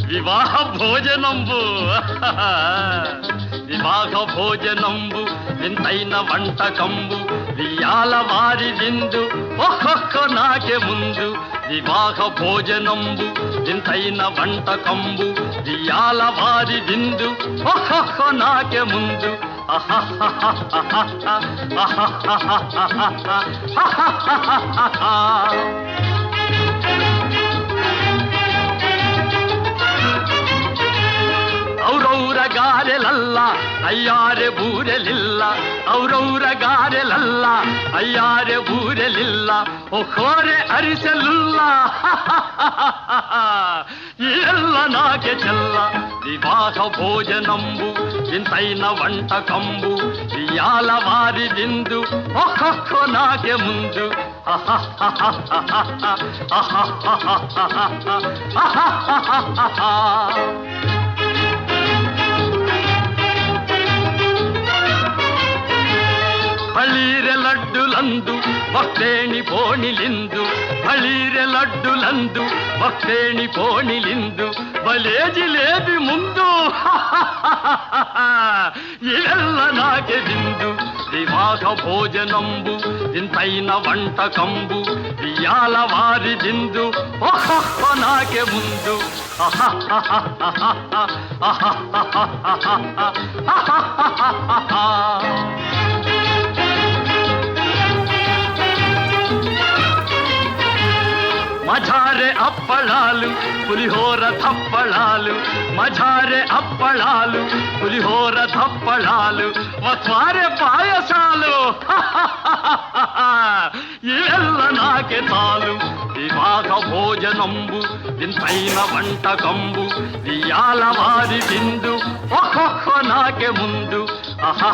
వివాహ భోజనంబు వివాహ భోజనంబు వింతైన వంటకంబు వియాల వారి విందు ఒక్కొక్క నాకే ముందు వివాహ భోజనంబు వింతైన వంటకంబు వియాల వారి విందు ఒక్కొక్క నాకే ముందు ಔರೌರ ಗಾರೆಲಲ್ಲ ಅಯ್ಯಾರೆ ಬೂರೆಲಿಲ್ಲ ಔರೌರ ಗಾರೆಲಲ್ಲ ಅಯ್ಯಾರೆ ಬೂರೆಲಿಲ್ಲ ಒಕ್ಕೋರೆ ಅರಿಸಲಿಲ್ಲ ಎಲ್ಲ ನಾಗೆ ಚೆಲ್ಲ ವಿವಾಹ ಭೋಜನಂಬು ಇಂತೈನ వంటకంబు వియాల వారి విందు ఒక్కొక్క నాకే ముందు ಬಳೀರೆ ಲಡ್ಡುಲಂದು ಭಕ್ತೇಣಿ ಪೋಣಿಲಿಂದು ಬಳೀರೆ ಲಡ್ಡುಲಂದು ಭಕ್ತೇಣಿ ಪೋಣಿಲಿಂದು ಬಲೇ ಜಿಲೇಬಿ ಮುಂದು ಇವೆಲ್ಲ ನಾಗೆ ಬಿಂದು ವಿವಾಹ ಭೋಜನಂಬು ಇಂತೈನ వంటకంబు వియాల వారి విందు ఒక్కొక్క నాకే ముందు మజారే అప్పళాలు పులిహోర తప్పళాలు మజారే అప్పళాలు పులిహోర తప్పళాలు వస్వారే పాయసాలు ఇವೆಲ್ಲ నాకే చాలు వివాహ భోజనంబు ఇంతైన వంటకంబు వియాల వారి విందు ఒక్కొక్క నాకే ముందు ఆహా